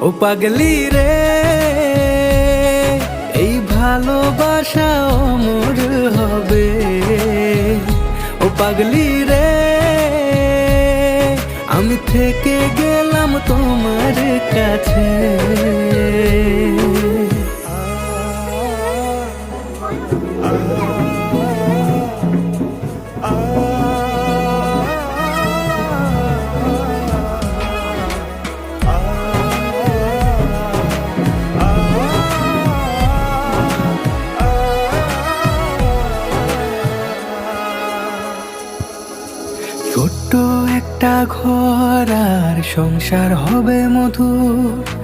ও পাগলি রে, এই ভালোবাসা অমর হবে। ও পাগলি রে, আমি থেকে গেলাম তোমার কাছে। ছোট্ট একটা ঘর আর সংসার হবে মধুর,